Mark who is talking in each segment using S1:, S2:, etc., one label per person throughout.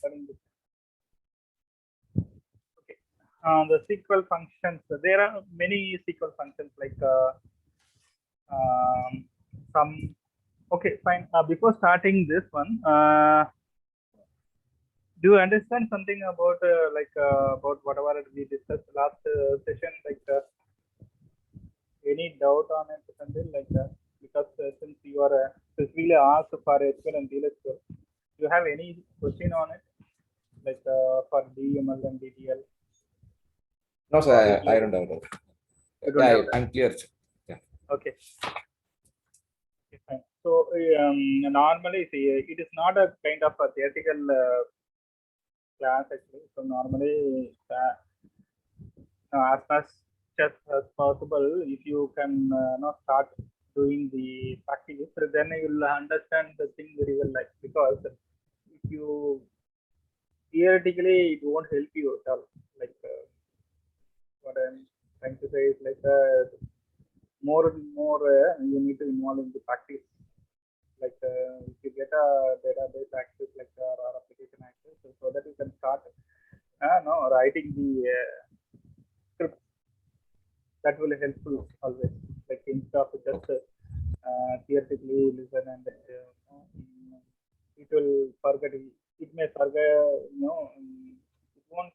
S1: concerning this. Okay. The SQL functions. There are many SQL functions like some. Okay, fine. Before starting this one, do you understand something about about whatever we discussed last session? Any doubt on it, something like that? Because since you are specifically asked for SQL and DLSQL, do you have any question on it, for DML and DTL?
S2: No, sir, I don't have that. Yeah, I'm clear. Yeah.
S1: Okay. Okay, fine. So normally, see, it is not a kind of a theoretical class actually. So normally, as much as possible, if you can start doing the practice, then you will understand the thing very well. Like, because if you theoretically, it won't help you at all. Like what I'm trying to say is more and more you need to involve in the practice. If you get a database access or application access, so that you can start writing the script. That will help you always. Like instead of just theoretically listen and it will forget. It may forget. It won't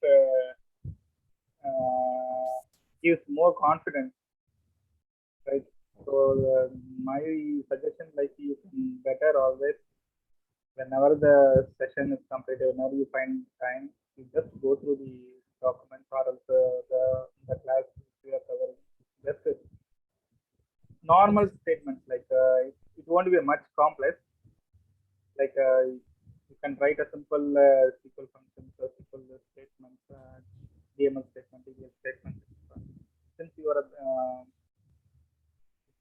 S1: gives more confidence, right? So my suggestion, you can better always, whenever the session is completed, whenever you find time, you just go through the documents or else the class we are covering. Just normal statements, it won't be much complex. You can write a simple SQL functions, SQL statements, DML statement, DBL statement. Since you are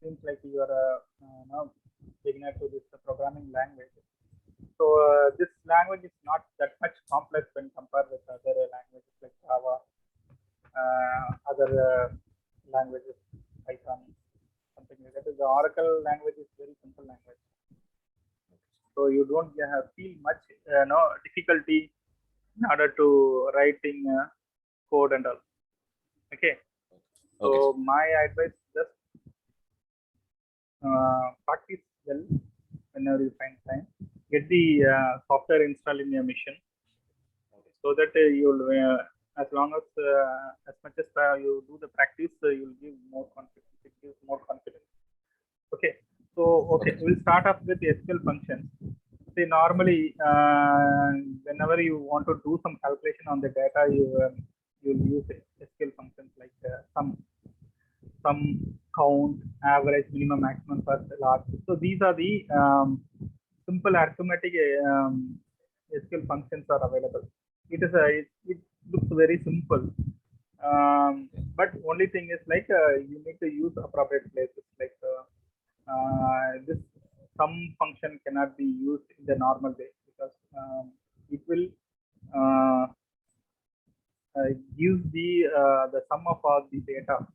S1: it seems like you are now beginner to this programming language. So this language is not that much complex when compared with other languages like Java, other languages, Python, something like that. The Oracle language is very simple language, so you don't feel much difficulty in order to writing code and all. Okay. So my advice, just practice well whenever you find time. Get the software installed in your machine, so that you'll as long as much as you do the practice, you'll give more confidence. It gives more confidence. Okay. So we'll start off with SQL functions. See, normally whenever you want to do some calculation on the data, you'll use SQL functions like sum, count, average, minimum, maximum, first, last. So these are the simple arithmetic SQL functions are available. It looks very simple, but only thing is you need to use appropriate places. This sum function cannot be used in the normal way, because it will use the sum of all the data.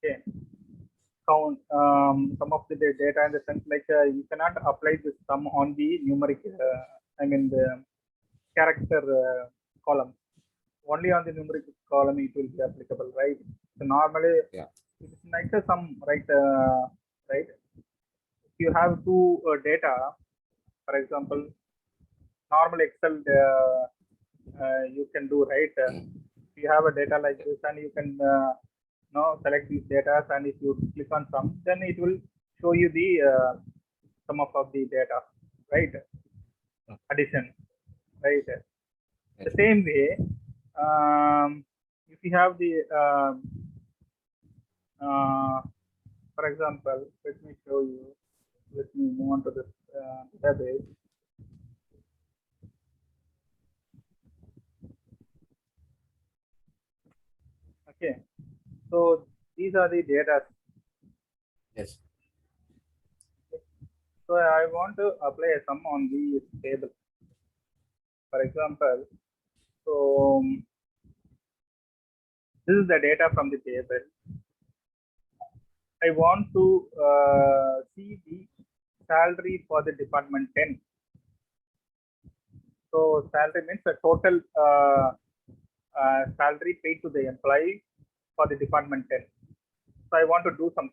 S1: Okay. Count some of the data in the sense you cannot apply this sum on the numeric, the character column. Only on the numeric column it will be applicable, right? So normally it is like a sum, right? Right. If you have two data, for example, normal Excel you can do, right? If you have a data like this, and you can select these data, and if you click on sum, then it will show you the sum of the data, right? Addition, right? The same way, if you have the for example, let me show you. Let me move on to this database. Okay, so these are the data.
S2: Yes.
S1: So I want to apply a sum on the table. For example, so this is the data from the table. I want to see the salary for the department 10. So salary means the total salary paid to the employee for the department 10. So I want to do some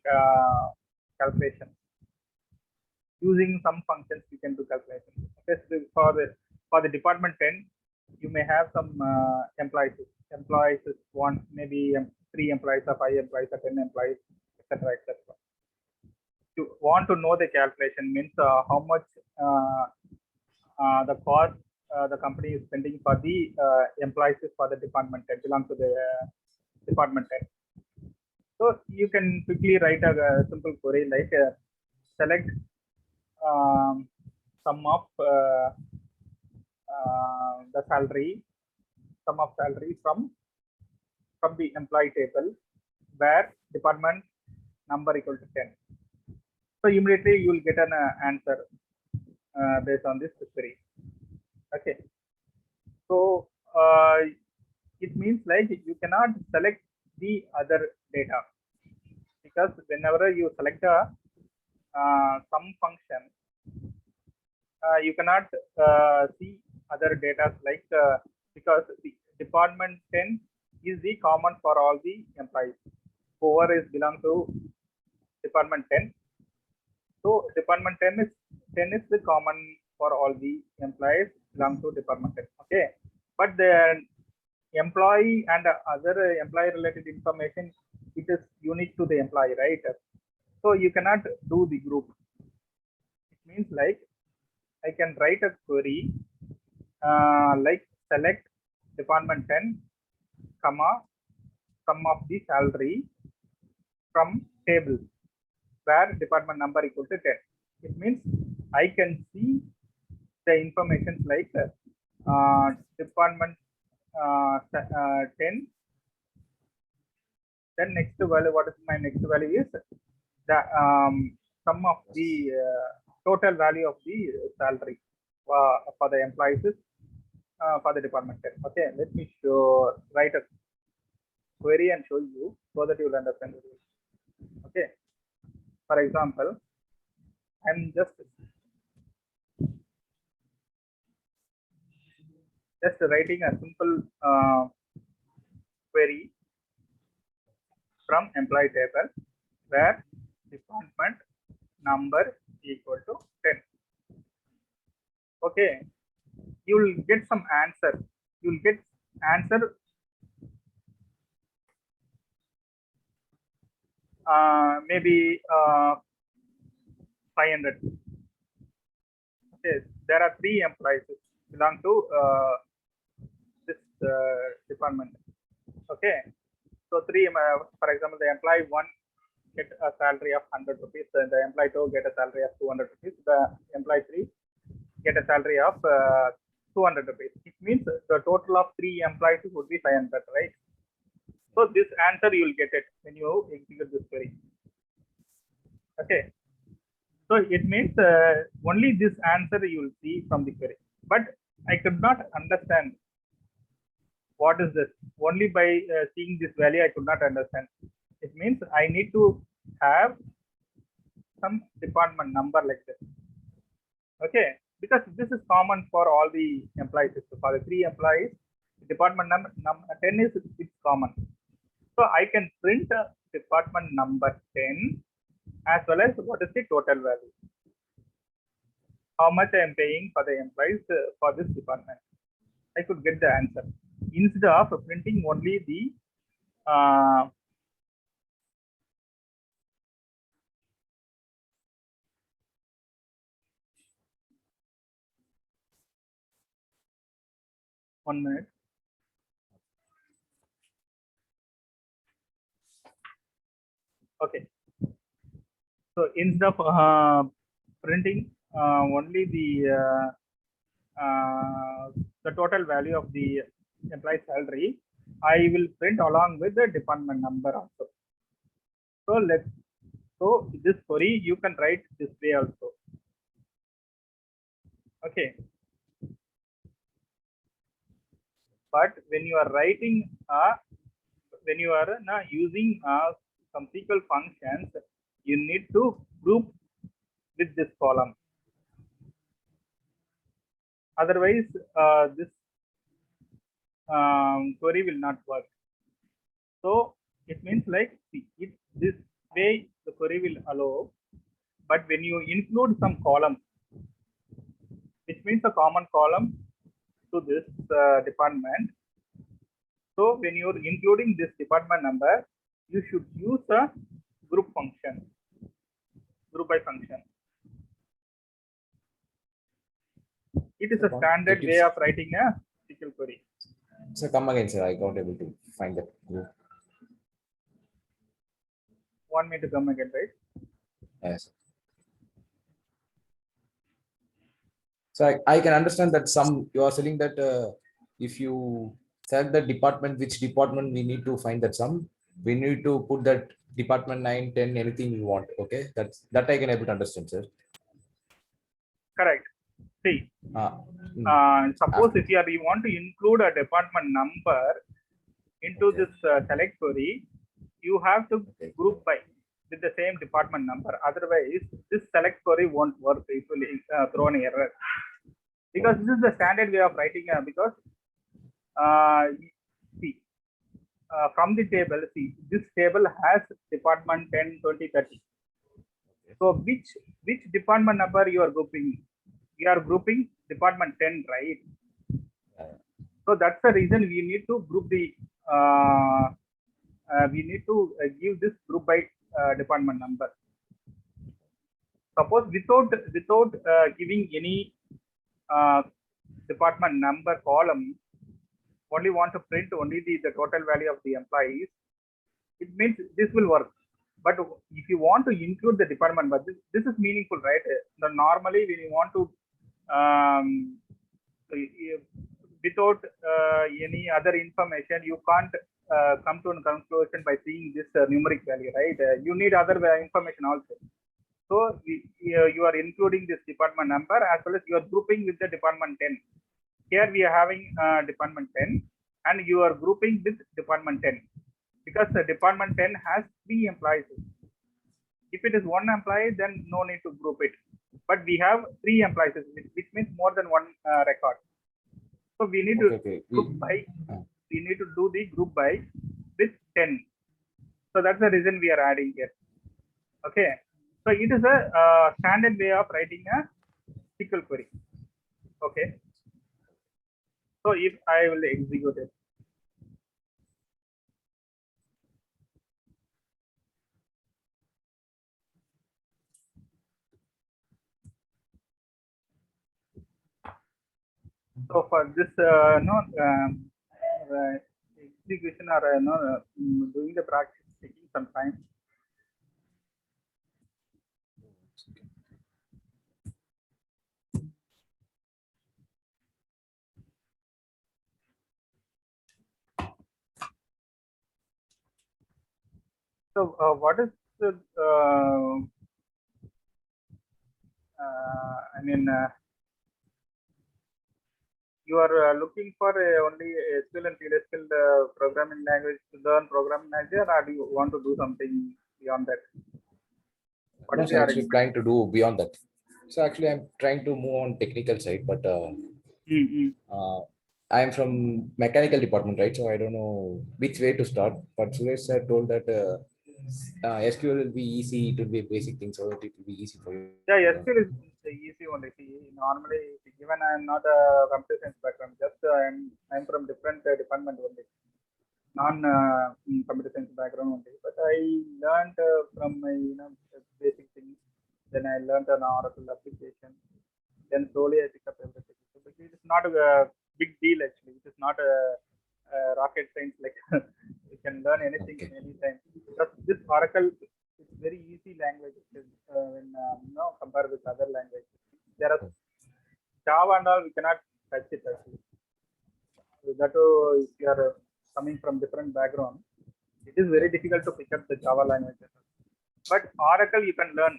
S1: calculation. Using some functions, we can do calculation. Okay, so for the department 10, you may have some employees. Employees want maybe 3 employees or 5 employees or 10 employees, etc., etc. You want to know the calculation means how much the cost the company is spending for the employees for the department 10 belong to the department 10. So you can quickly write a simple query like select sum of the salary, sum of salary from the employee table where department number equal to 10. So immediately you will get an answer based on this query. Okay. So it means like you cannot select the other data, because whenever you select a some function, you cannot see other data like because the department 10 is the common for all the employees. Whoever is belong to department 10. So department 10 is the common for all the employees belong to department 10. Okay, but the employee and other employee related information, it is unique to the employee, right? So you cannot do the group. It means like I can write a query like select department 10, comma, sum of the salary from table where department number equal to 10. It means I can see the information like department 10. Then next value, what is my next value is the sum of the total value of the salary for the employees for the department 10. Okay, let me write a query and show you so that you will understand it. Okay, for example, I'm just writing a simple query from employee table where department number equal to 10. Okay, you will get some answer. You will get answer maybe 500. Okay, there are 3 employees belong to this department. Okay, so 3, for example, the employee 1 get a salary of 100 rupees, and the employee 2 get a salary of 200 rupees, the employee 3 get a salary of 200 rupees. It means the total of 3 employees would be 500, right? So this answer you will get it when you execute this query. Okay, so it means only this answer you will see from the query, but I could not understand what is this. Only by seeing this value I could not understand. It means I need to have some department number like this. Okay, because this is common for all the employees. So for the 3 employees, department number 10 is it's common. So I can print department number 10 as well as what is the total value. How much I am paying for the employees for this department. I could get the answer instead of printing only the 1 minute. Okay, so instead of printing only the total value of the employee salary, I will print along with the department number also. So this query you can write this way also. Okay, but when you are writing when you are using some SQL functions, you need to group with this column. Otherwise, this query will not work. So it means like, see, this way the query will allow, but when you include some column, which means a common column to this department. So when you're including this department number, you should use a group function, group by function. It is a standard way of writing a SQL query.
S2: So come again, sir. I got able to find that group.
S1: Want me to come again, right?
S2: Yes. So I can understand that you are saying that if you select the department, which department we need to find that sum, we need to put that department 9, 10, anything you want. Okay, that I can able to understand, sir.
S1: Correct. See, suppose if you want to include a department number into this select query, you have to group by with the same department number. Otherwise, this select query won't work. It will throw an error. Because this is the standard way of writing. Because see, from the table, see, this table has department 10, 20, 30. So which department number you are grouping? You are grouping department 10, right? So that's the reason we need to group the we need to give this group by department number. Suppose without giving any department number column, only want to print only the total value of the employees, it means this will work. But if you want to include the department, but this is meaningful, right? Normally, when you want to without any other information, you can't come to a conclusion by seeing this numeric value, right? You need other information also. So you are including this department number as well as you are grouping with the department 10. Here we are having department 10 and you are grouping with department 10 because the department 10 has 3 employees. If it is 1 employee, then no need to group it. But we have 3 employees, which means more than 1 record. So we need to group by. We need to do the group by with 10. So that's the reason we are adding here. Okay. So it is a standard way of writing a SQL query. Okay. So if I will execute it. So for this execution or doing the practice taking some time. So what is the I mean you are looking for only SQL and PLSQL programming language to learn programming language, or do you want to do something beyond that?
S2: What is actually trying to do beyond that? So actually, I'm trying to move on technical side, but I'm from mechanical department, right? So I don't know which way to start. But Suresh sir told that SQL will be easy. It will be a basic thing, so it will be easy for you.
S1: Yeah, SQL is easy only. See, normally, given I am not a computer science background, just I'm from different department only, non-computer science background only. But I learned from my basic things. Then I learned an Oracle application. Then slowly I pick up everything. So it is not a big deal actually. It is not a rocket science like you can learn anything anytime. Because this Oracle is very easy language when compared with other languages. There are Java and all we cannot touch it actually. So that if you are coming from different background, it is very difficult to pick up the Java language. But Oracle you can learn.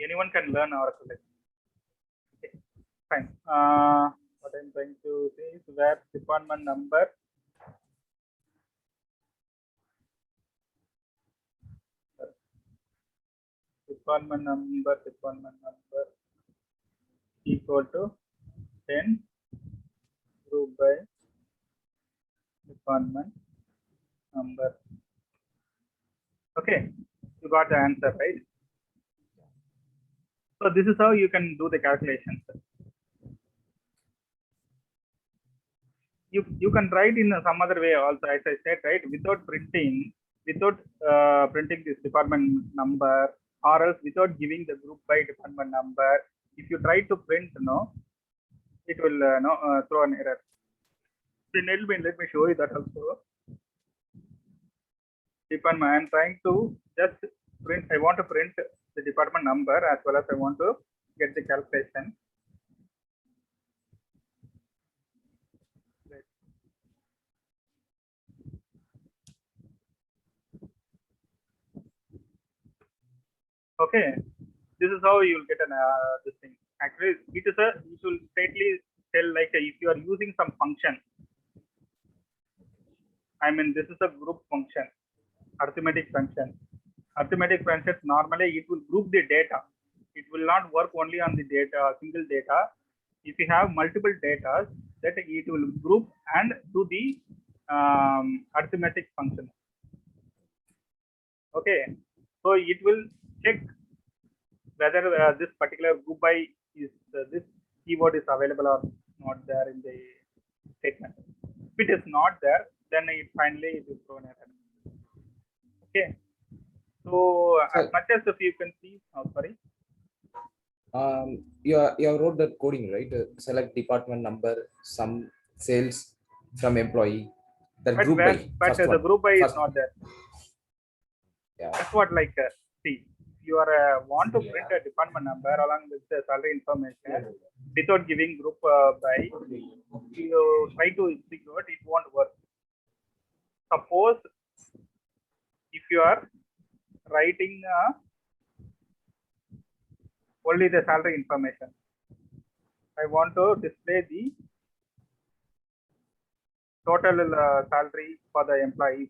S1: Anyone can learn Oracle. Okay, fine. What I'm trying to say is where department number equal to then group by department number. Okay, you got the answer, right? So this is how you can do the calculations. You can write in some other way also, as I said, right? Without printing this department number, or else without giving the group by department number. If you try to print, no, it will throw an error. So let me show you that also. Department, I am trying to just print. I want to print the department number as well as I want to get the calculation. Okay, this is how you will get an this thing. Actually, it will straightly tell like if you are using some function. I mean, this is a group function, arithmetic function. Arithmetic functions normally it will group the data. It will not work only on the data, single data. If you have multiple data, that it will group and do the arithmetic function. Okay, so it will check whether this particular group by is this keyword is available or not there in the statement. If it is not there, then it finally it will throw an error. Okay. So as much as if you can see, oh, sorry.
S2: You wrote that coding, right? Select department number, some sales from employee. That group by.
S1: But the group by is not there.
S2: Yeah.
S1: That's what see. You are want to print a department number along with the salary information without giving group by. You try to execute, it won't work. Suppose if you are writing only the salary information, I want to display the total salary for the employees.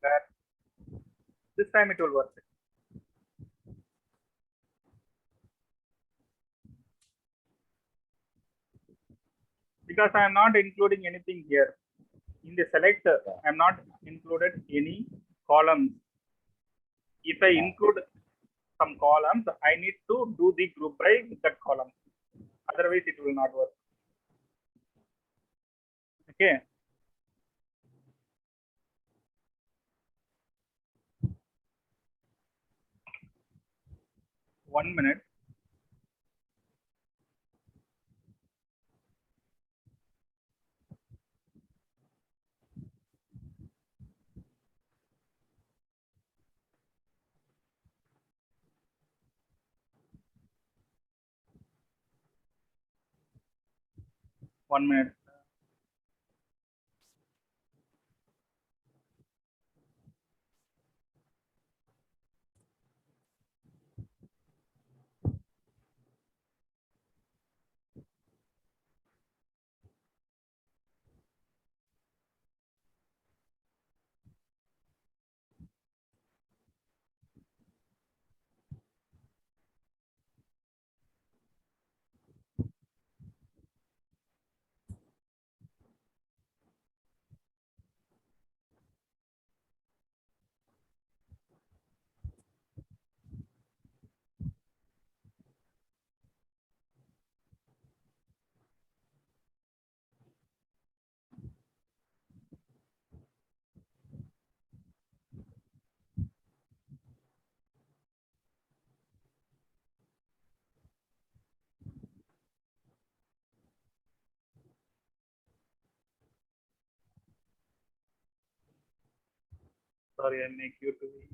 S1: That this time it will work. Because I am not including anything here. In the select, I am not included any columns. If I include some columns, I need to do the group by with that column. Otherwise, it will not work. Okay. One minute. One minute. Sorry, I make you to be.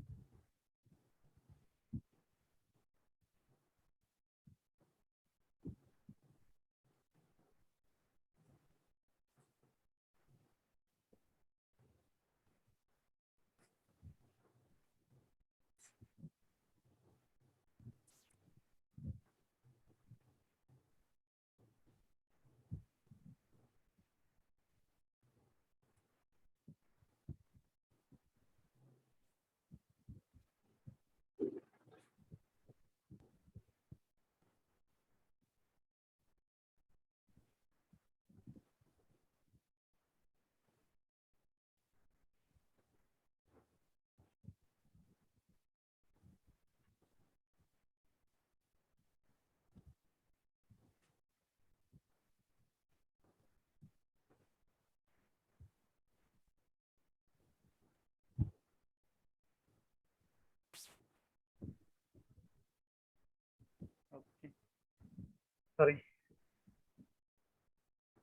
S1: Sorry.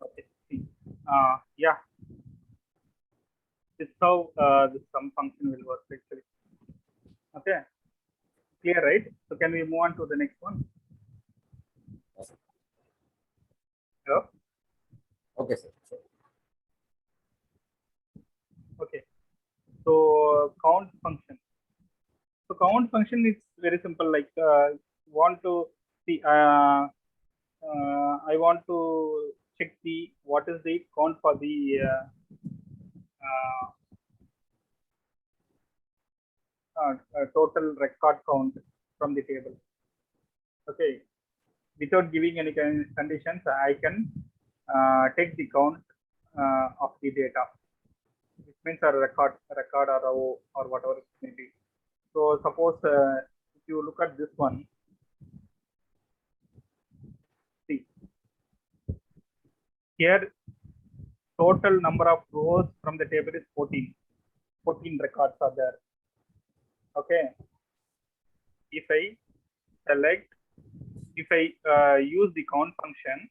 S1: Okay. Yeah. This is how the sum function will work actually. Okay. Clear, right? So can we move on to the next one? Hello?
S2: Okay, sir. Sure.
S1: Okay. So count function. So count function is very simple. Like want to see. I want to check the what is the count for the uh, total record count from the table. Okay. Without giving any conditions, I can take the count of the data. It means a record or a row or whatever it may be. So suppose if you look at this one, see here total number of rows from the table is 14. 14 records are there. Okay. If I select, if I use the count function,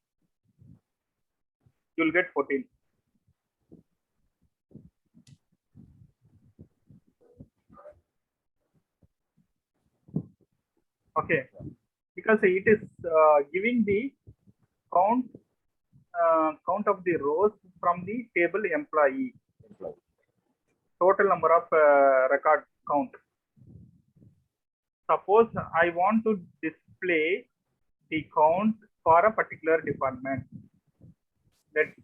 S1: you'll get 14. Okay, because it is giving the count count of the rows from the table employee. Total number of record count. Suppose I want to display the count for a particular department. That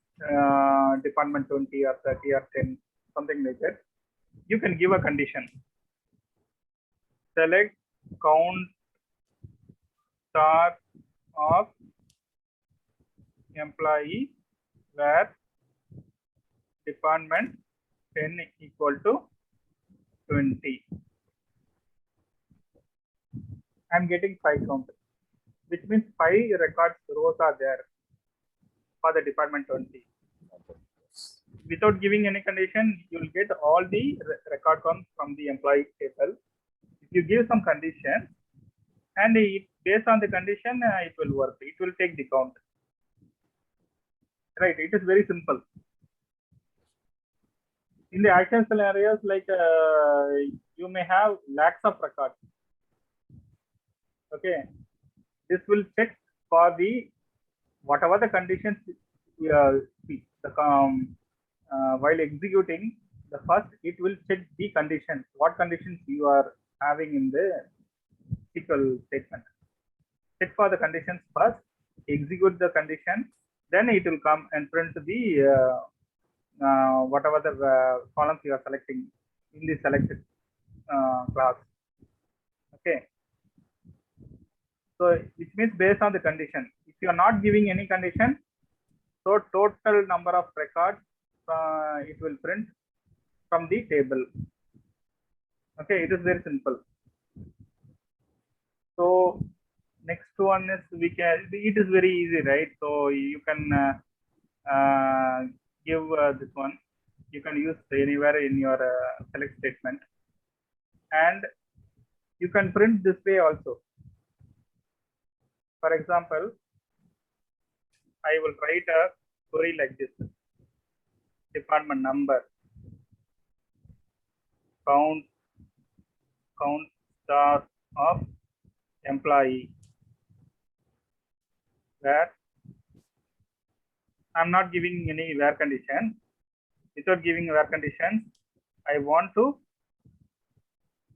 S1: department 20 or 30 or 10, something like that. You can give a condition. Select count star of employee where department 10 equal to 20. I'm getting 5 count, which means 5 records rows are there for the department 20. Without giving any condition, you will get all the record counts from the employee table. If you give some condition, and based on the condition, it will work. It will take the count. Right? It is very simple. In the action scenarios, like you may have lakhs of records. Okay, this will check for the whatever the conditions. While executing the first, it will check the conditions. What conditions you are having in the SQL statement. Check for the conditions first, execute the condition, then it will come and print the whatever the columns you are selecting in the selected class. Okay. So which means based on the condition. If you are not giving any condition, so total number of records it will print from the table. Okay, it is very simple. So next one is it is very easy, right? So you can give this one. You can use anywhere in your select statement, and you can print this way also. For example, I will write a query like this: department number, count star of employee, where I'm not giving any where condition. Without giving where conditions, I want to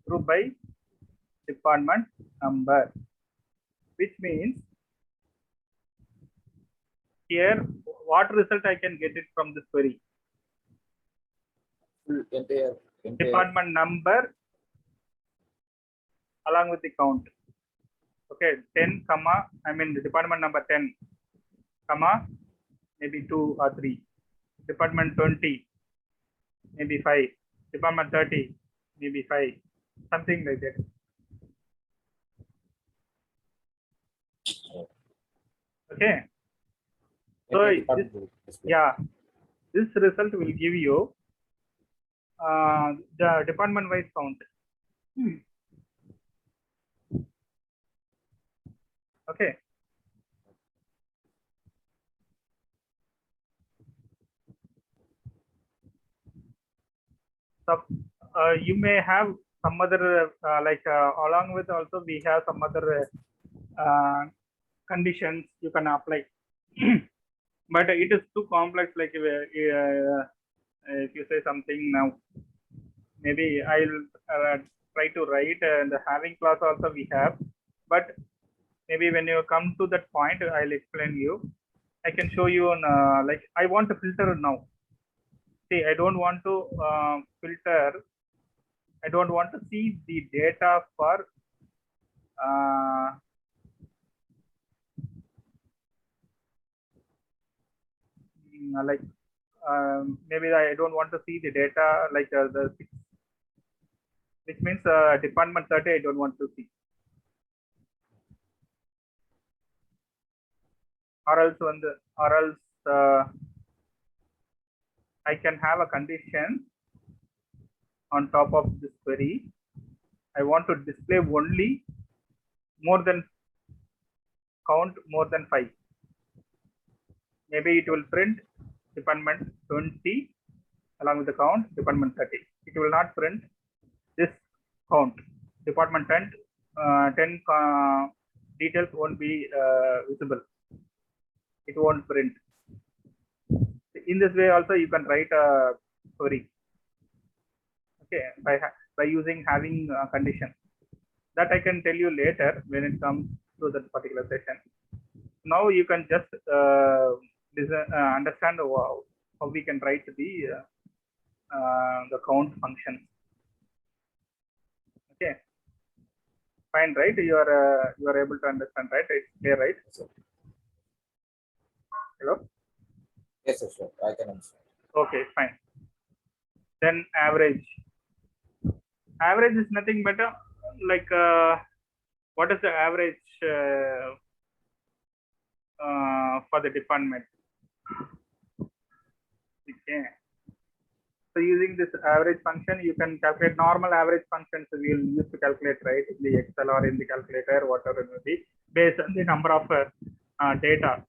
S1: group by department number, which means here what result I can get it from this query.
S2: Entire.
S1: Department number along with the count. Okay, 10 comma, I mean the department number 10 comma maybe 2 or 3. Department 20 maybe 5. Department 30 maybe 5. Something like that. Okay. So this result will give you the department wise count. Okay. you may have some other along with also we have some other conditions you can apply. But it is too complex. Like if you say something now, maybe I'll try to write the having clause also we have, but maybe when you come to that point, I'll explain you. I can show you on like I want to filter now. See, I don't want to filter. I don't want to see the data for like maybe I don't want to see the data like which means department 30 I don't want to see, or else I can have a condition on top of this query. I want to display only more than count more than 5. Maybe it will print department 20 along with the count department 30. It will not print this count department 10 details won't be visible. It won't print. In this way also you can write a query, okay, by using having a condition. That I can tell you later when it comes to that particular session. Now you can just understand how we can write the count function. Okay, fine, right? You are able to understand, right? It's clear, right? Hello.
S2: Yes, sir. I can understand.
S1: Okay, fine. Then average. Average is nothing but like what is the average for the department? Okay. So using this average function, you can calculate normal average functions we will use to calculate, right? In the Excel or in the calculator, whatever it may be, based on the number of data,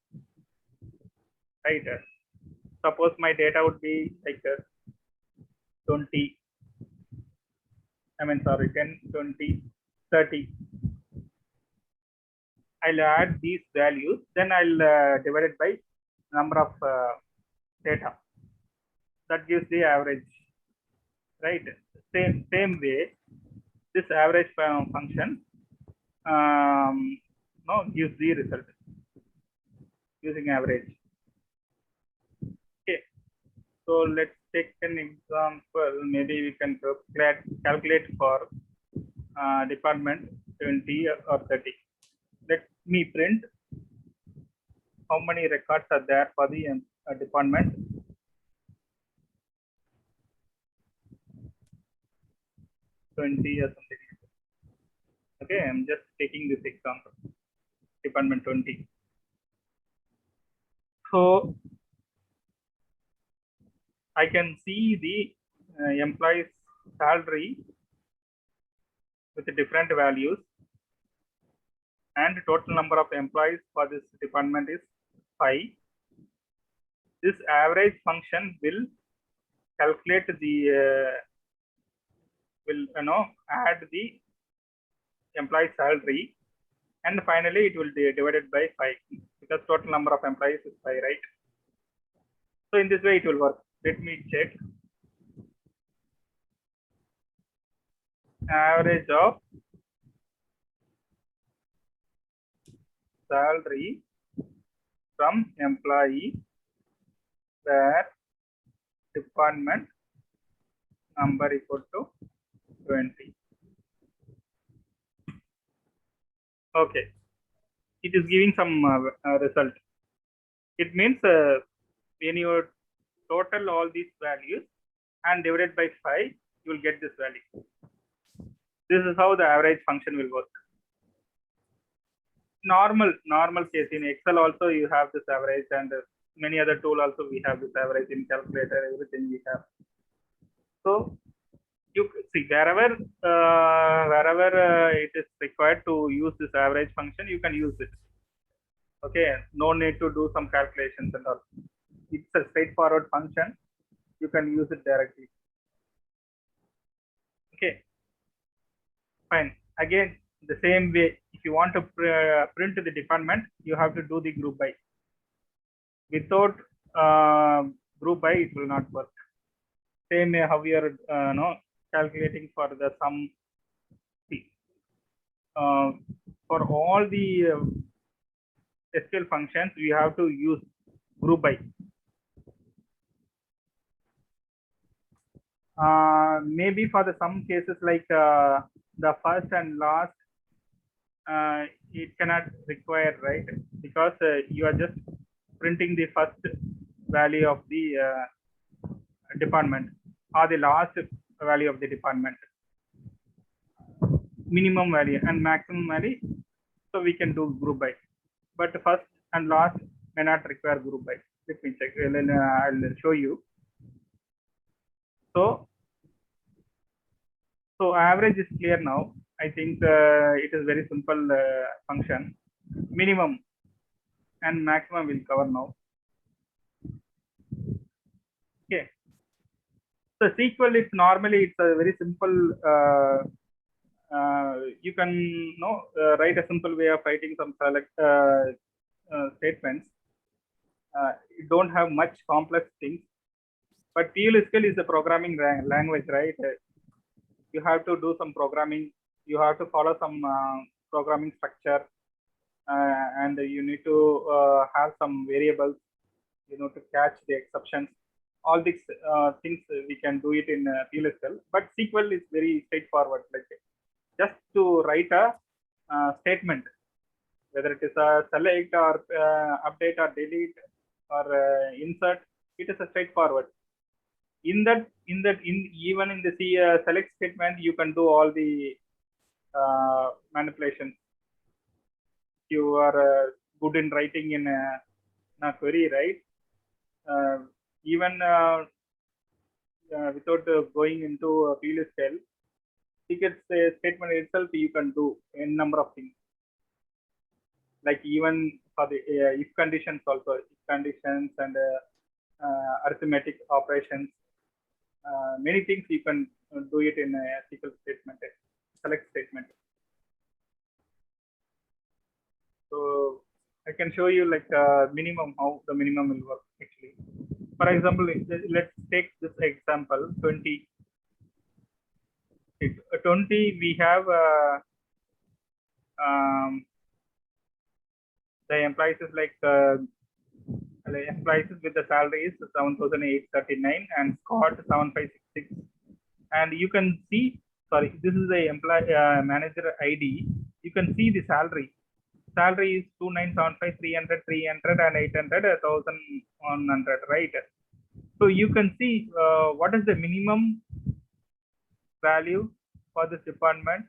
S1: right? Suppose my data would be like 20. I mean, sorry, 10, 20, 30. I'll add these values, then I'll divide it by number of data. That gives the average, right? Same way, this average function gives the result using average. Okay, so let's take an example. Maybe we can calculate for department 20 or 30. Let me print how many records are there for the department. Or something. Okay, I'm just taking this example. Department 20. So I can see the employee's salary with the different values, and the total number of employees for this department is 5. This average function will calculate the add the employee salary, and finally it will be divided by 5 because total number of employees is 5, right? So in this way it will work. Let me check. Average of salary from employee where department number equal to 20. Okay, it is giving some result. It means when you total all these values and divided by 5, you will get this value. This is how the average function will work. Normal case in Excel also you have this average, and many other tool also we have this average in calculator, everything we have. So you see wherever it is required to use this average function, you can use it. Okay, no need to do some calculations and all. It's a straightforward function. You can use it directly. Okay, fine. Again, the same way, if you want to print the department, you have to do the group by. Without group by, it will not work. Same way how we are calculating for the sum. For all the SQL functions, we have to use group by. Maybe for the some cases like the first and last, it cannot require, right? Because you are just printing the first value of the department or the last value of the department, minimum value and maximum value. So we can do group by, but the first and last may not require group by. Let me check. I'll show you. So average is clear now. I think it is very simple function. Minimum and maximum will cover now. Okay. So SQL is normally it's a very simple. You can write a simple way of writing some select statements. You don't have much complex things. But PLSQL is a programming language, right? You have to do some programming. You have to follow some programming structure, and you need to have some variables, to catch the exceptions. All these things we can do it in PLSQL. But SQL is very straightforward. Like just to write a statement, whether it is a select or update or delete or insert, it is a straightforward. In even in the select statement, you can do all the manipulations. You are good in writing in a query, right? Even without going into PLSQL, ticket statement itself, you can do a number of things. Like even for the if conditions also, if conditions and arithmetic operations, many things you can do it in a SQL statement, select statement. So I can show you like minimum, how the minimum will work actually. For example, let's take this example 20. 20 we have the employees is like the employees with the salary is 7,839 and Scott 7,566. And you can see, sorry, this is the employee manager ID. You can see the salary. Salary is 2,975, 300, 300 and 800, 1,100, right? So you can see what is the minimum value for this department.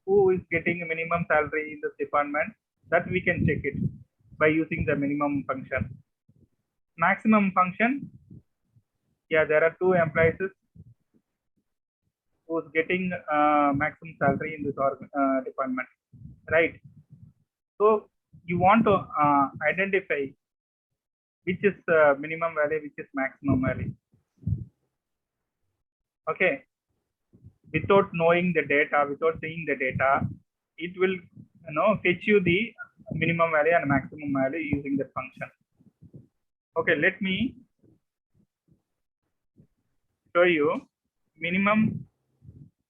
S1: Who is getting a minimum salary in this department? That we can check it by using the minimum function. Maximum function, yeah, there are two employees who's getting maximum salary in this department, right? So you want to identify which is minimum value, which is maximum value. Okay. Without knowing the data, without seeing the data, it will fetch you the minimum value and maximum value using the function. Okay, let me show you minimum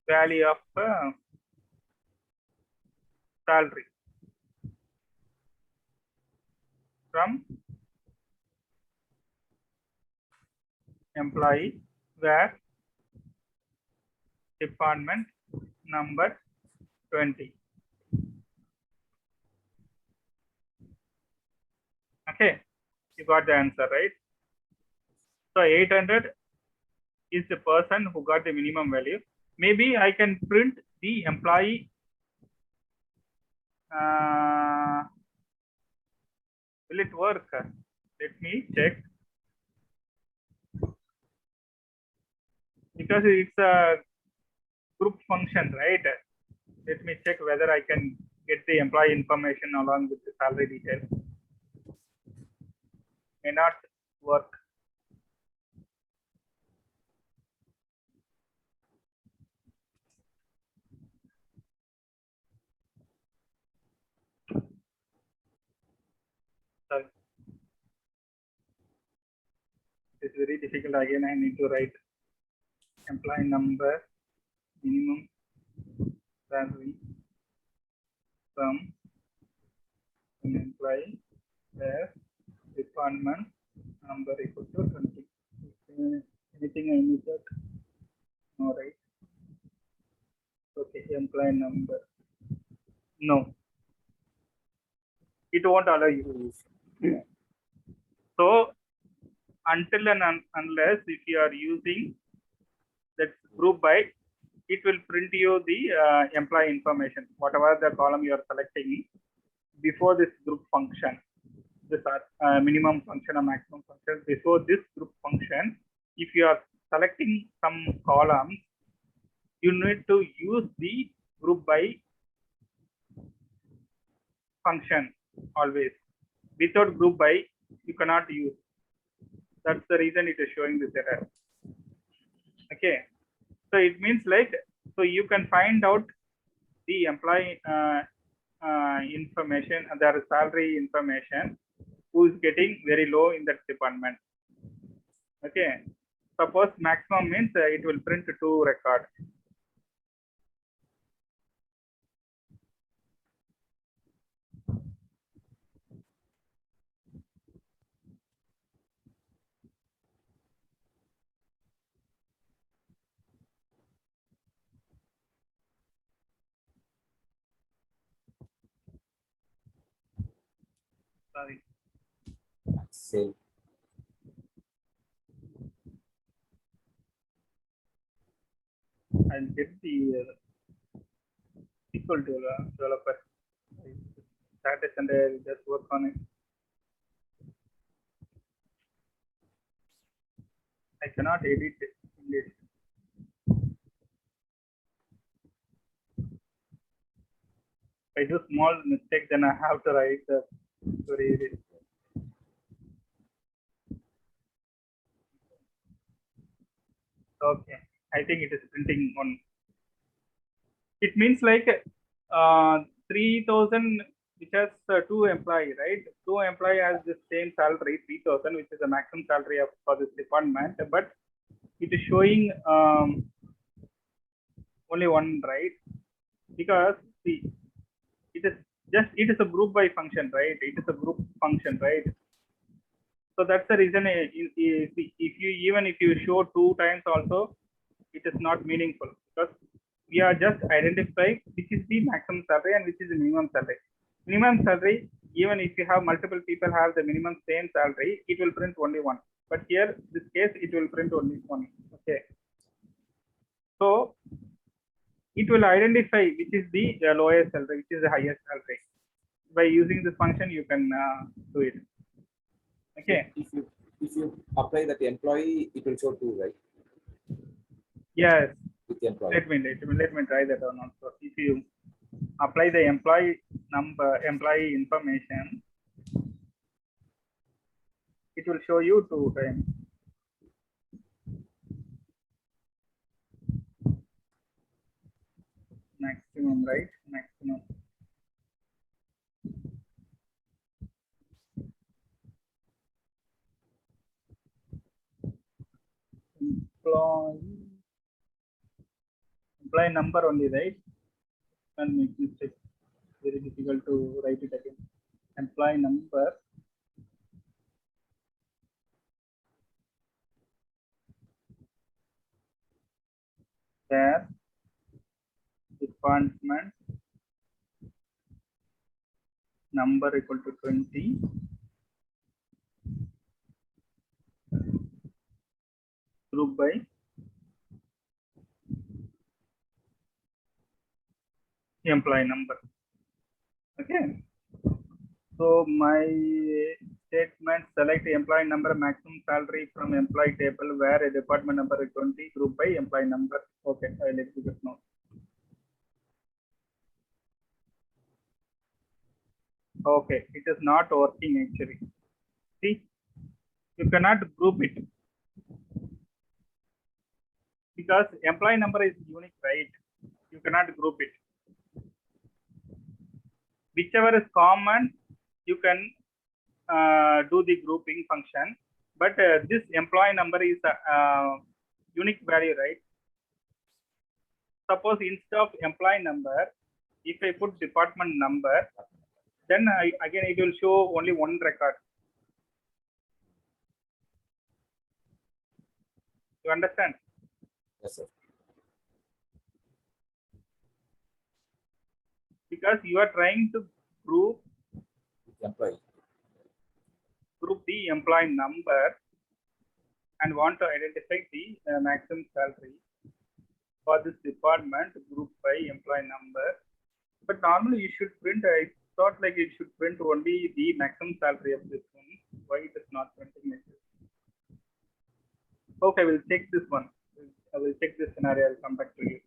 S1: value of salary from employee where department number 20. Okay, you got the answer, right? So 800 is the person who got the minimum value. Maybe I can print the employee will it work? Let me check. Because it's a group function, right? Let me check whether I can get the employee information along with the salary details. May not work. It's very difficult. Again, I need to write employee number, minimum salary from an employee where department number equal to 20. Anything I need that? No, right? Okay, employee number. No, it won't allow you. So until and unless if you are using that group by, it will print you the employee information, whatever the column you are selecting before this group function. This are minimum function or maximum function. Before this group function, if you are selecting some columns, you need to use the group by function always. Without group by, you cannot use. That's the reason it is showing this error. Okay, so it means like, so you can find out the employee information, their salary information, who is getting very low in that department. Okay, suppose maximum means it will print 2 records. Sorry.
S2: Same.
S1: I'll get the SQL developer status and I'll just work on it. I cannot edit it in this. If I do small mistake, then I have to write the query. Okay, I think it is printing on. It means like 3,000, which has 2 employee, right? 2 employee has the same salary, 3,000, which is the maximum salary for this department, but it is showing only one, right? Because see, it is a group by function, right? It is a group function, right? So that's the reason if you show 2 times also, it is not meaningful, because we are just identifying which is the maximum salary and which is the minimum salary. Minimum salary, even if you have multiple people have the minimum same salary, it will print only one. But here, this case, it will print only one. Okay. So it will identify which is the lowest salary, which is the highest salary. By using this function, you can do it. Okay.
S2: If you apply that employee, it will show 2, right?
S1: Yes.
S2: With the employee.
S1: Let me try that or not. So if you apply the employee number, employee information, it will show you 2 times. Maximum, right? Maximum. Employee number only, right? And make mistake. Very difficult to write it again. Employee number. There. Department number equal to 20. Group by employee number. Okay. So my statement, select employee number maximum salary from employee table where a department number is 20, group by employee number. Okay, I'll execute now. Okay, it is not working actually. See, you cannot group it because employee number is unique, right? You cannot group it. Whichever is common, you can do the grouping function. But this employee number is a unique value, right? Suppose instead of employee number, if I put department number, then again it will show only one record. You understand?
S2: Yes, sir.
S1: Because you are trying to group
S2: Employee.
S1: the employee number and want to identify the maximum salary for this department group by employee number. But normally you should print, I thought like it should print only the maximum salary of this one. Why it is not printing like this? Okay, I will check this one. I will check this scenario. I'll come back to you.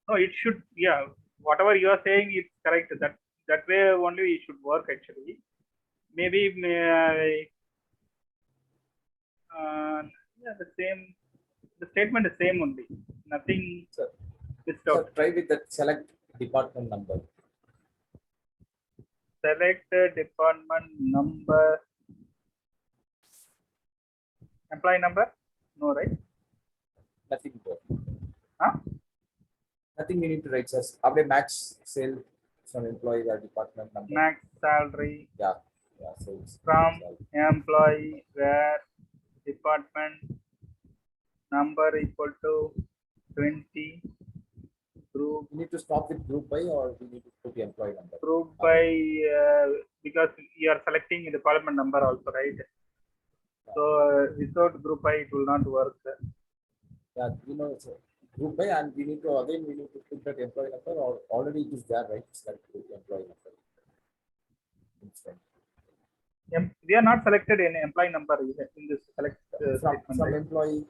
S1: No, it should, yeah, whatever you are saying is correct. That way only it should work actually. Maybe yeah, the same. The statement is same only. Nothing
S2: Sir,
S1: missed
S2: so
S1: out.
S2: try with that select department number.
S1: Select department number. Employee number? No, right?
S2: Nothing more.
S1: Huh?
S2: Nothing we need to write, sir. Update max sale from employee or department number.
S1: Max salary
S2: Yeah, sales.
S1: from employee where department number equal to 20. Group
S2: We need to stop with group by, or we need to put the employee number.
S1: group by because you are selecting the department number also, right? So without group by it will not work.
S2: Yeah, it's a group by, and we need to put that employee number, or already it is there, right? Select employee number. Instant.
S1: We are not selected in employee number in this select
S2: From
S1: statement, right?
S2: employee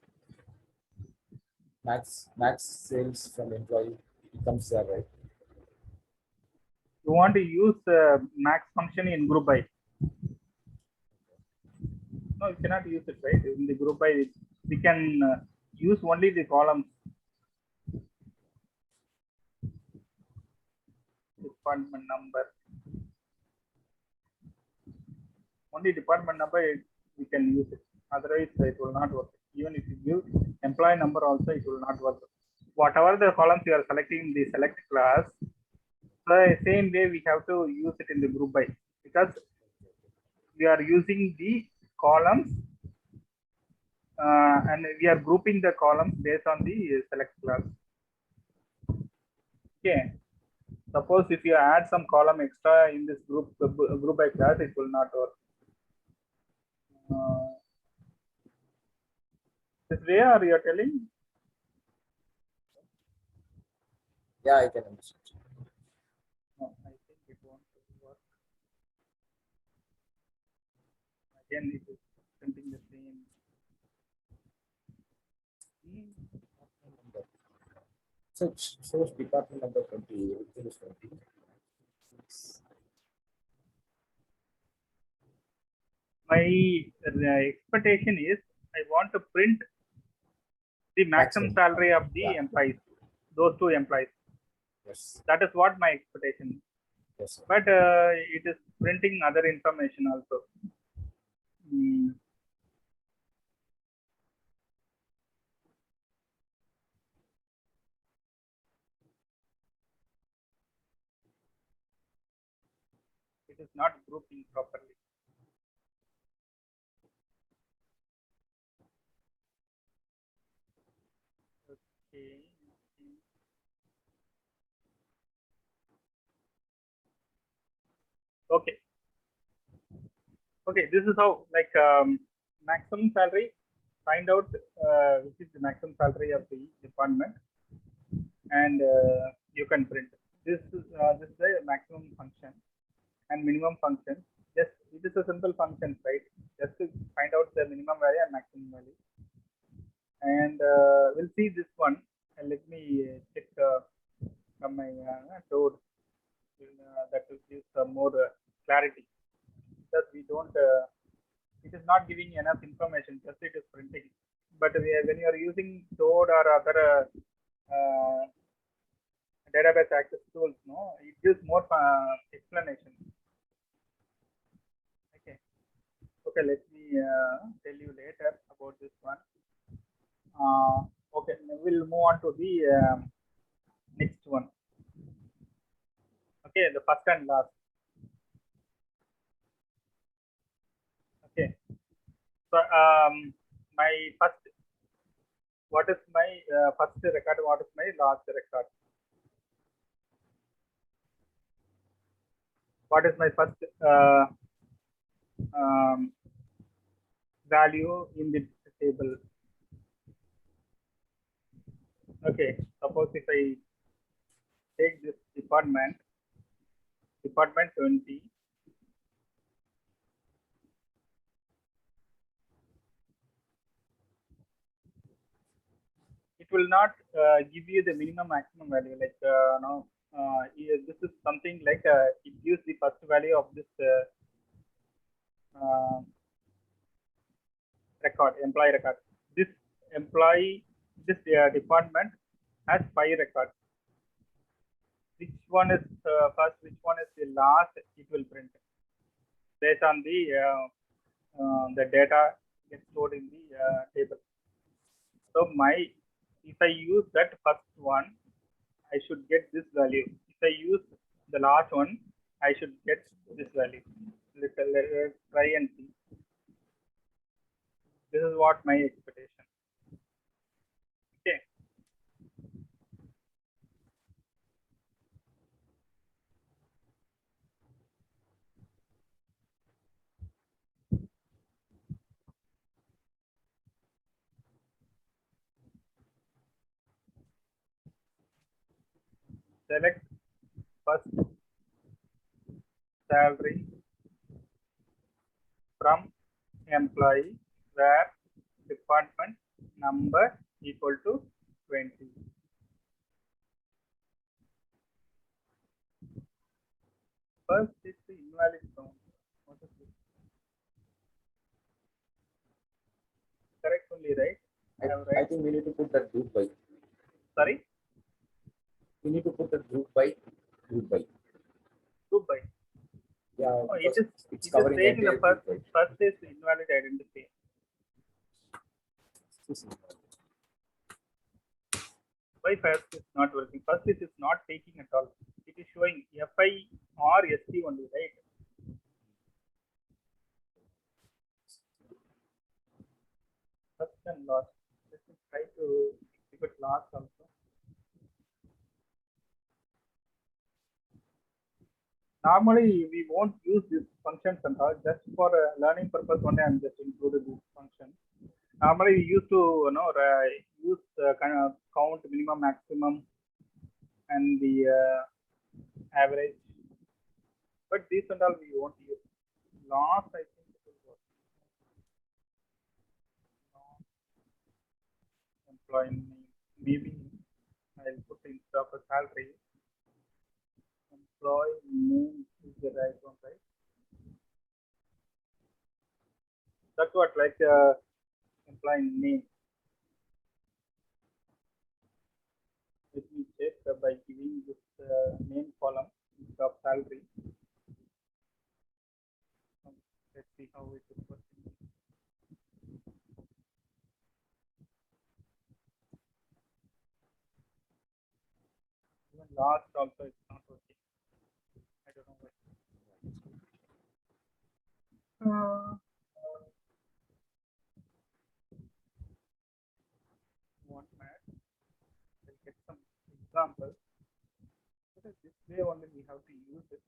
S2: max sales from employee, it comes there, right?
S1: You want to use max function in group by. No, you cannot use it, right? In the group by, we can use only the columns. Department number. Only department number we can use it. Otherwise, it will not work. Even if you give employee number also, it will not work. Whatever the columns you are selecting in the select class, the same way we have to use it in the group by, because we are using the columns and we are grouping the columns based on the select class. Okay. Suppose if you add some column extra in this group by class, it will not work. This way, are you telling?
S2: Yeah, I can understand.
S1: No, I think it won't work. Again, it is printing the same.
S2: So source department number 20. It is 20.
S1: My expectation is I want to print the maximum salary of the employees, those two employees.
S2: Yes.
S1: That is what my expectation is.
S2: Yes, sir.
S1: But it is printing other information also. It is not grouping properly. Okay. Okay. Okay. This is how, like, maximum salary. Find out which is the maximum salary of the department, and you can print. This is the maximum function and minimum function. Just it is a simple function, right? Just to find out the minimum value and maximum value. And we'll see this one. And let me check from my code. That will give some more clarity, because we don't. It is not giving enough information. Just it is printing. But when you are using Toad or other database access tools, no, it gives more explanation. Okay. Okay. Let me tell you later about this one. Okay, we'll move on to the next one. Okay, the first and last. Okay, so my first, what is my first record? What is my last record? What is my first value in the table? Okay, suppose if I take this department 20, it will not give you the minimum maximum value. Like this is something like it gives the first value of this record, employee record. This employee, this department has 5 records. Which one is first? Which one is the last? It will print based on the data gets stored in the table. So if I use that first one, I should get this value. If I use the last one, I should get this value. Let's try and see. This is what my expectation. Okay. Select first salary from employee where department number equal to 20. First is the invalid count. What is this? Correct only, right?
S2: I think we need to put that group by.
S1: Sorry?
S2: We need to put that group by.
S1: Group by.
S2: Yeah,
S1: Oh, it is
S2: covering
S1: saying the
S2: entire
S1: first is invalid identity. Why first is not working? First it is not taking at all. It is showing FI or ST only, right? First and last. Let me try to exhibit last also. Normally we won't use these functions and all, just for learning purpose only. I'm just included this function. Normally we used to use kind of count, minimum, maximum, and the average. But these and all we won't use. Last, I think it will work. Employee name. Maybe I'll put instead of a salary. Employee name is the right one, right? That's what, like employee name. Let me check by giving this name column instead of salary. Let's see how it is working. Even last also it's not working. I don't know why. One minute. We'll get some examples. Because this way only we have to use it.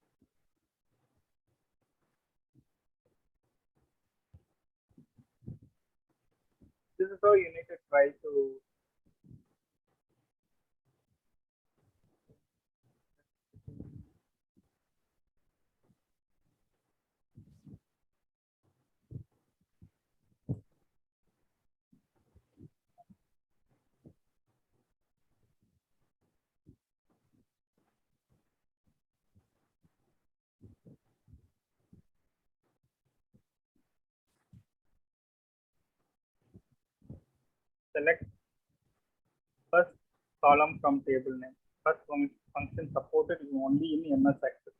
S1: This is how you need to try to select first column from table name. First function supported only in MS Access.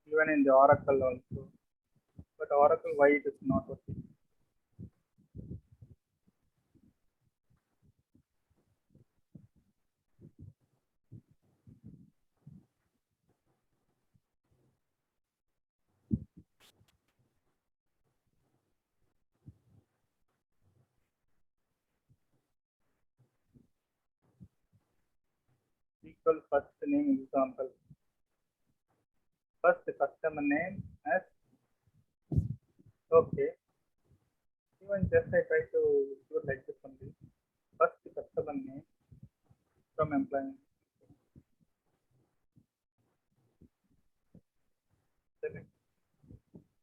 S1: Even in the Oracle also. But Oracle, why it is not working? SQL first name example. First customer name as okay. Even just I try to do like this only. First customer name from employee. Select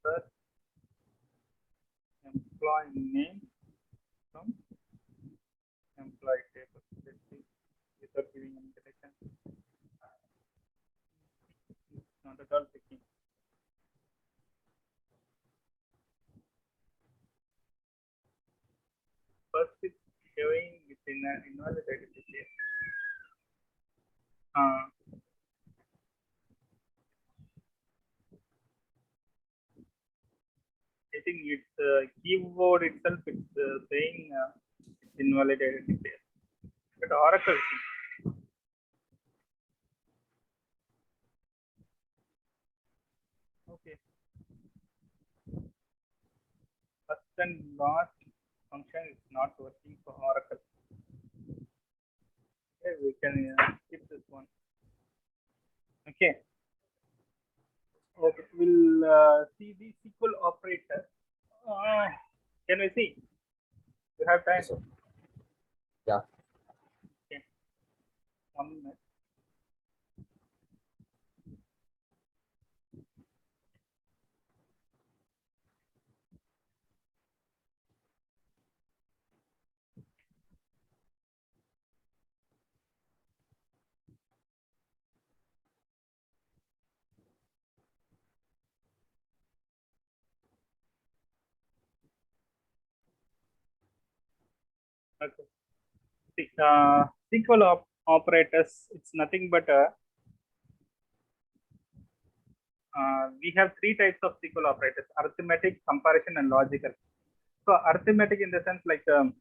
S1: first employee name from employee table. Let's see without giving any selection. Not at all picking. First is showing within an invalid identifier. I think it's keyboard itself. It's saying it's invalid identifier. But Oracle, okay. First and last function is not working for Oracle. Okay, we can skip this one. Okay. Okay, we'll see the SQL operator. Can we see? You have time?
S2: Yes, sir. Yeah.
S1: Okay. 1 minute. Okay. See, SQL operators, it's nothing but we have three types of SQL operators: arithmetic, comparison, and logical. So arithmetic in the sense like so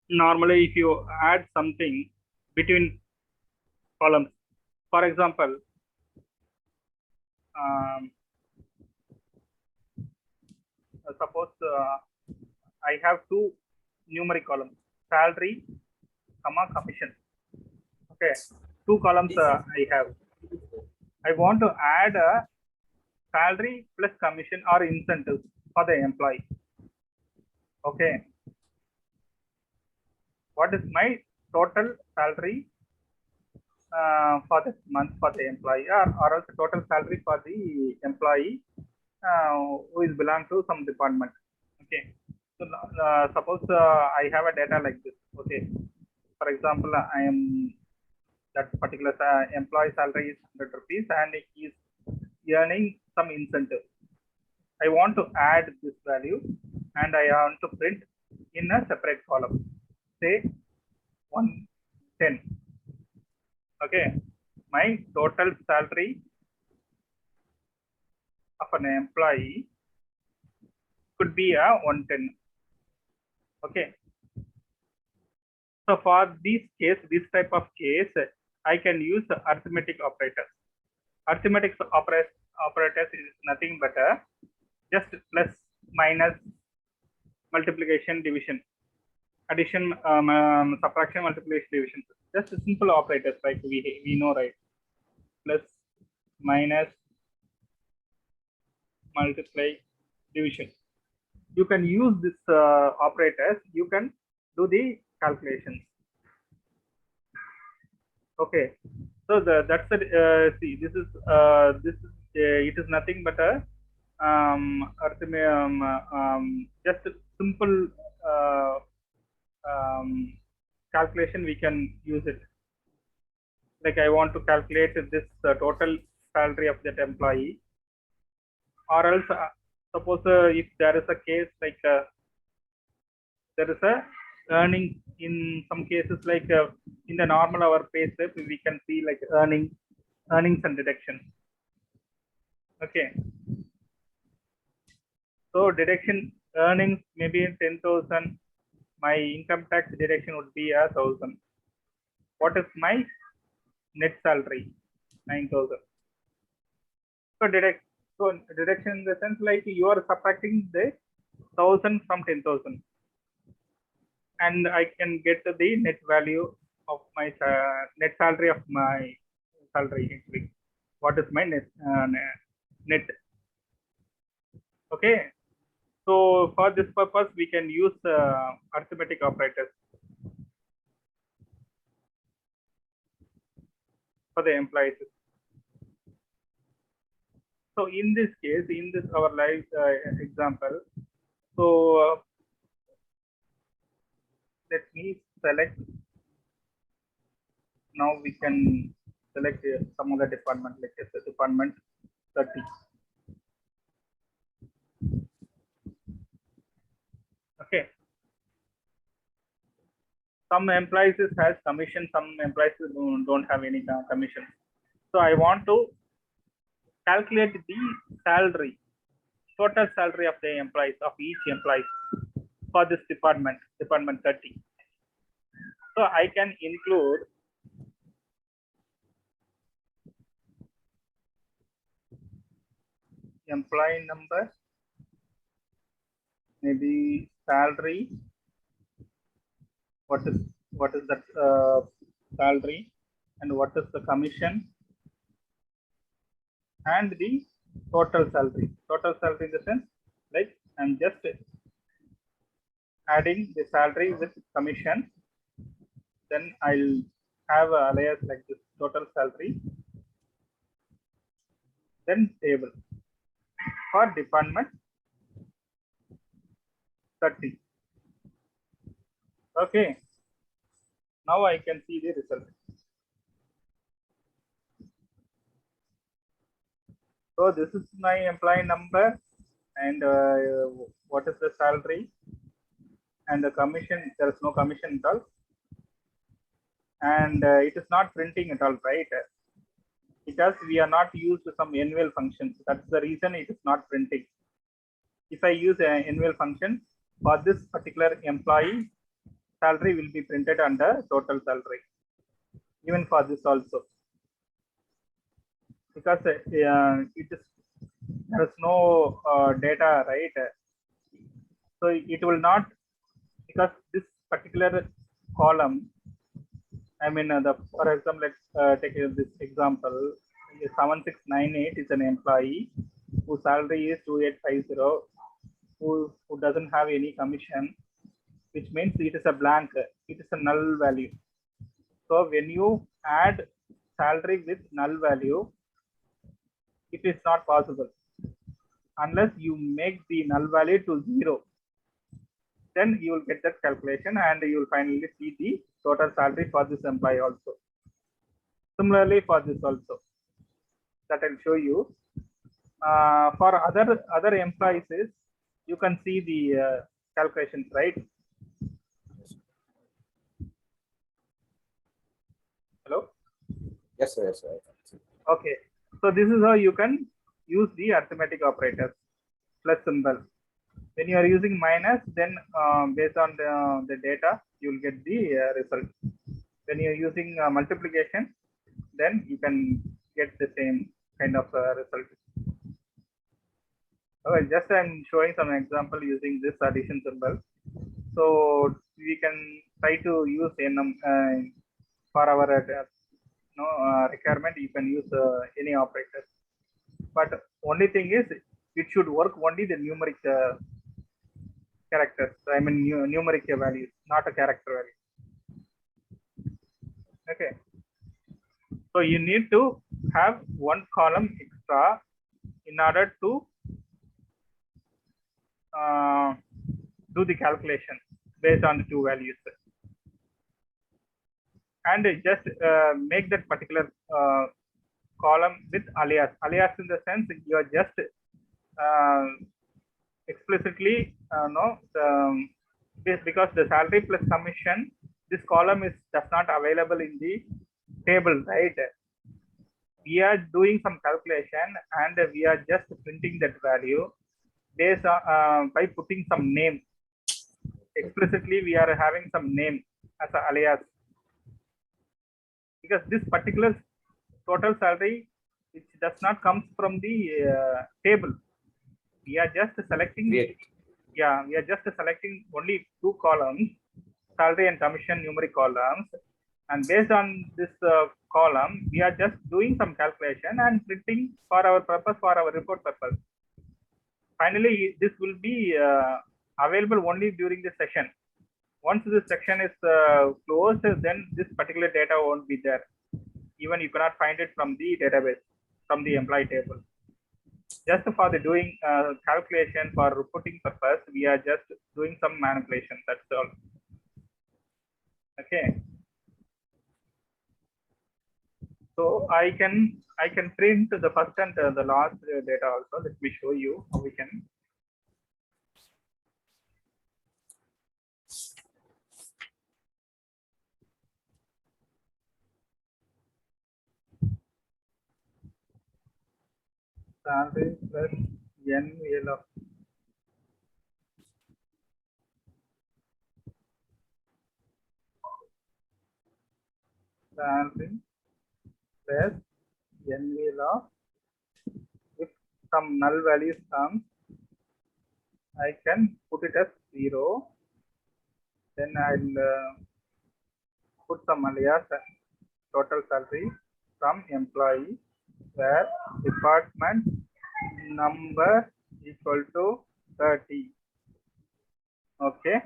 S1: normally if you add something between columns, for example, suppose I have two numeric columns: salary, comma, commission. Okay, two columns I have. I want to add a salary plus commission or incentives for the employee. Okay, what is my total salary for this month for the employee, or else total salary for the employee who is belong to some department. Okay, so suppose I have a data like this. Okay, for example, I am that particular employee salary is 100 rupees and he is earning some incentive. I want to add this value and I want to print in a separate column, say 110. Okay, my total salary of an employee could be a 110. Okay, so for this type of case, I can use the arithmetic operators. Arithmetic operators is nothing but just plus, minus, multiplication, division, addition, subtraction, multiplication, division. Just simple operators like we know, right? Plus, minus, multiply, division. You can use this operators. You can do the calculations. Okay, so that's the see. This is it is nothing but a just a simple calculation. We can use it. Like I want to calculate this total salary of that employee, or else suppose if there is a case like there is a earning in some cases like in the normal our pay slip we can see like earnings and deductions. Okay. So deduction earnings maybe 10,000. My income tax deduction would be 1,000. What is my net salary? 9,000. So deduction in the sense like you are subtracting the 1,000 from 10,000, and I can get the net value of my net salary of my salary actually. What is my net? Okay. So for this purpose, we can use arithmetic operators for the employees. So in this case, in this our live example, so let me select. Now we can select some other department, like the department 30. Okay. Some employees has commission, some employees don't have any commission. So I want to calculate the salary, total salary of the employees, of each employee for this department 30. So I can include employee number, maybe salary. What is that salary, and what is the commission, and the total salary. Total salary in the sense like I'm just adding the salary with commission. Then I'll have a alias like this, total salary. Then table for department 30. Okay. Now I can see the result. So this is my employee number, and what is the salary, and the commission. There is no commission at all, and it is not printing at all, right? Because we are not used to some annual functions. That's the reason it is not printing. If I use an annual function for this particular employee, salary will be printed under total salary. Even for this also, because it is, there is no data, right? So it will not, because this particular column, I mean, for example, let's take this example. 7698 is an employee whose salary is 2850, who doesn't have any commission, which means it is a blank, it is a null value. So when you add salary with null value, it is not possible unless you make the null value to 0. Then you will get that calculation, and you will finally see the total salary for this employee also. Similarly for this also, that I'll show you. For other employees, you can see the calculations, right? Hello?
S2: Yes, sir. Yes, sir.
S1: Okay. So this is how you can use the arithmetic operators, plus symbol. When you are using minus, then based on the data, you will get the result. When you are using multiplication, then you can get the same kind of result. Okay, just I'm showing some example using this addition symbol. So we can try to use for our requirement. You can use any operator, but only thing is it should work only the numeric characters. I mean numeric values, not a character value. Okay. So you need to have one column extra in order to do the calculation based on the two values, and just make that particular column with alias. Alias in the sense you are just explicitly this, because the salary plus commission, this column is just not available in the table, right? we are doing some calculation and we are just printing that value based on by putting some name. Explicitly, we are having some name as an alias, because this particular total salary, which does not come from the table. We are just selecting. Yeah, we are just selecting only two columns, salary and commission numeric columns, and based on this column, we are just doing some calculation and printing for our purpose, for our report purpose. Finally, this will be available only during the session. Once this section is closed, then this particular data won't be there. Even you cannot find it from the database, from the employee table. Just for the doing calculation for reporting purpose, we are just doing some manipulation. That's all. Okay. So I can print the first and the last data also. Let me show you how we can. Salary plus NVL of salary plus NVL of, if some null values comes, I can put it as 0. Then I'll put some alias total salary from employee, where department number equal to 30. Okay.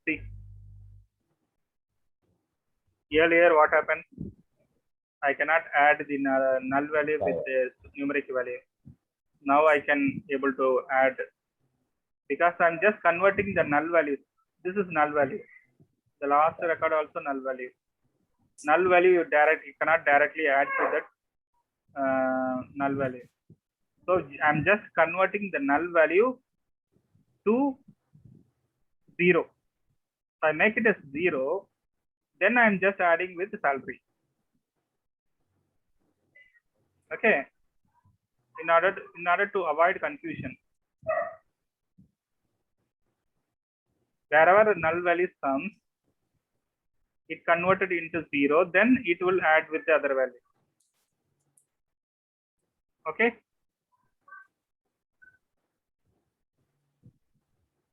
S1: See, earlier what happened? I cannot add the null value with the numeric value. Now I can able to add, because I'm just converting the null value. This is null value. The last record also null value. Null value you cannot directly add to that null value. So I'm just converting the null value to 0. So I make it as 0. Then I'm just adding with salary. Okay. In order to avoid confusion, wherever null values comes, it converted into 0, then it will add with the other value. Okay.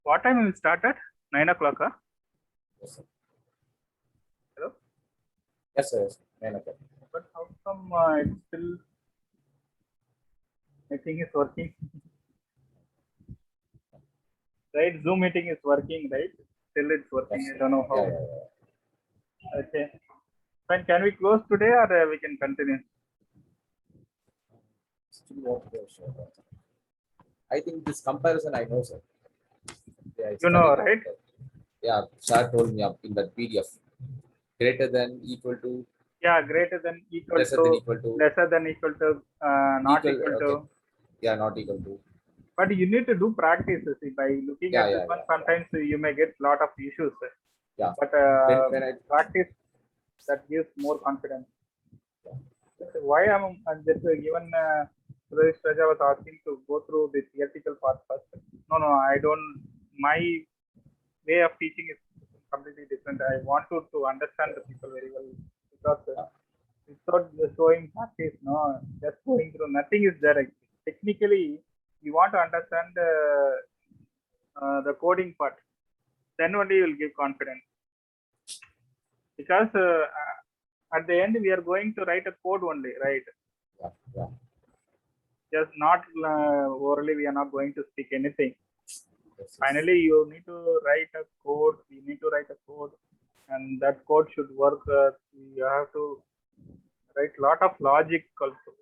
S1: What time we started? 9 o'clock. Huh?
S2: Yes, sir.
S1: Hello?
S2: Yes, sir. 9 o'clock.
S1: But how come it's still, I think it's working. Right? Zoom meeting is working, right? Still it's working.
S2: Yes,
S1: I don't know how.
S2: Yeah.
S1: Okay. When can we close today, or we can continue?
S2: Still want to show that. I think this comparison I know, sir. Yeah,
S1: You know,
S2: studied
S1: right?
S2: that. Yeah, sir told me up in that PDF. Greater than, equal to.
S1: Yeah, greater than, equal
S2: Lesser
S1: to,
S2: than, equal to.
S1: lesser than, equal to, not equal to.
S2: Okay. Yeah, not equal to.
S1: But you need to do practices. By looking at this one, sometimes you may get lot of issues.
S2: Yeah.
S1: But
S2: when I
S1: practice, that gives more confidence. Why I'm just given Suresh Raja was asking to go through the theoretical part first. No, I don't. My way of teaching is completely different. I want to understand the people very well, because without showing practice, no, just going through, nothing is there. Technically, you want to understand the coding part, then only you will give confidence. Because at the end, we are going to write a code only, right?
S2: Yeah.
S1: Just not orally, we are not going to speak anything.
S2: Yes.
S1: Finally, you need to write a code. You need to write a code, and that code should work. You have to write a lot of logic also.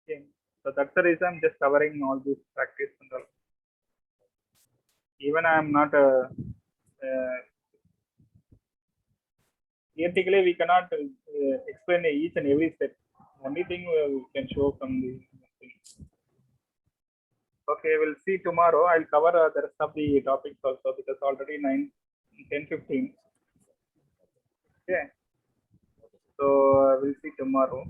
S1: Okay. So that's the reason I'm just covering all this practice and all. Even I am not theoretically, we cannot explain each and every step. Only thing we can show from the thing. Okay, we'll see tomorrow. I'll cover the rest of the topics also, because already 10:15. Okay. So we'll see tomorrow.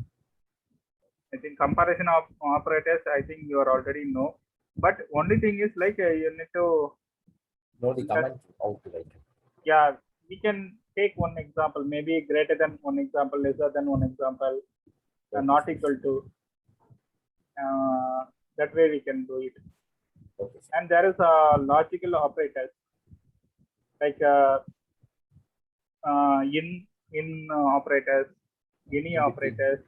S1: I think comparison of operators, I think you are already know. But only thing is like you need to,
S2: Know the comment how to write.
S1: yeah, we can take one example, maybe greater than one example, lesser than one example, not equal to. That way we can do it.
S2: Okay, sir.
S1: And there is a logical operators like in operators, any
S2: In between.
S1: operators,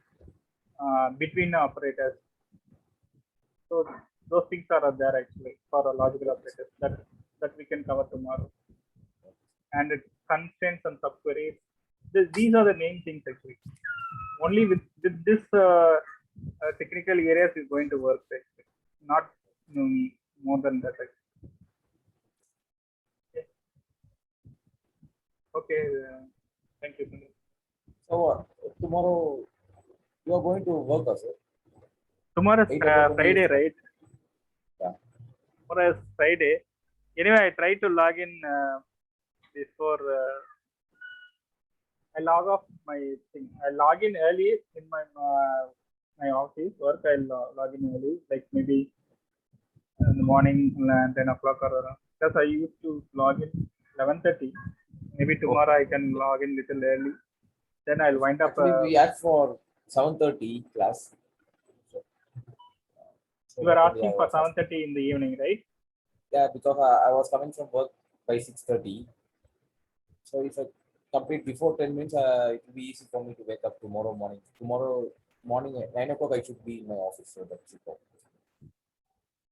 S1: between operators. So those things are there actually for a logical operators that we can cover tomorrow. And it's constraints and subqueries. These are the main things actually. Only with this technical areas is going to work actually. Not more than that actually. Okay. Thank you.
S2: So tomorrow you are going to work, sir?
S1: Tomorrow is
S2: 8 o'clock only
S1: Friday,
S2: is there.
S1: right?
S2: Yeah.
S1: Tomorrow is Friday. Anyway, I try to log in before I log off my thing. I log in early in my office work. I'll log in early, like maybe in the morning, 10 o'clock or because I used to log in 11:30. Maybe tomorrow I can log in little early. Then I'll wind up.
S2: Actually, we had for 7:30 class. So
S1: You are
S2: that only
S1: asking
S2: I
S1: for
S2: was
S1: 7:30 in the evening, right?
S2: Yeah, because I was coming from work by 6:30. So if I complete before 10 minutes, it will be easy for me to wake up tomorrow morning. Tomorrow morning at 9 o'clock, I should be in my office. So that's it.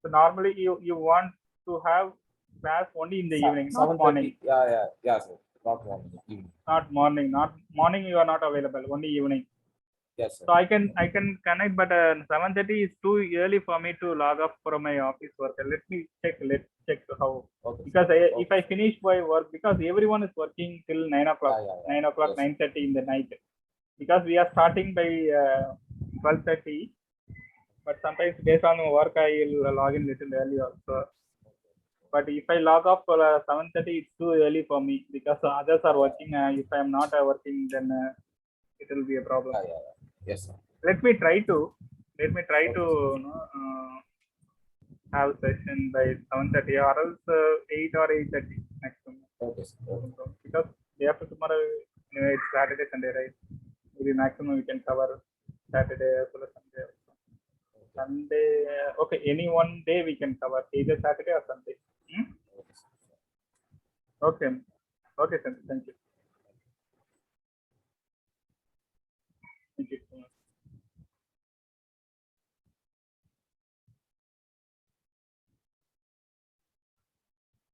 S1: So normally you want to have class only in the evening, not
S2: 7:30.
S1: morning.
S2: Yeah, sir. Not morning, evening.
S1: Not morning. Not morning. You are not available. Only evening.
S2: Yes, sir.
S1: So I can connect, but 7:30 is too early for me to log off from my office work. Let me check. Let's check how.
S2: Okay.
S1: Because if I finish my work, because everyone is working till 9 o'clock,
S2: Yeah.
S1: 9 o'clock,
S2: Yes.
S1: 9:30 in the night. Because we are starting by 12:30. But sometimes based on work, I will log in little early also. But if I log off for 7:30, it's too early for me because others are working. If I am not working, then it will be a problem.
S2: Yeah. Yes, sir.
S1: Let me try to
S2: Okay,
S1: you know, have session by 7:30 or else 8 or 8:30 maximum.
S2: Okay, sir. Okay.
S1: Because day after tomorrow, it's Saturday, Sunday, right? Maybe maximum we can cover Saturday as well as Sunday. Sunday, okay, any one day we can cover either Saturday or Sunday. Okay, okay, sir. Thank you. Thank you so much.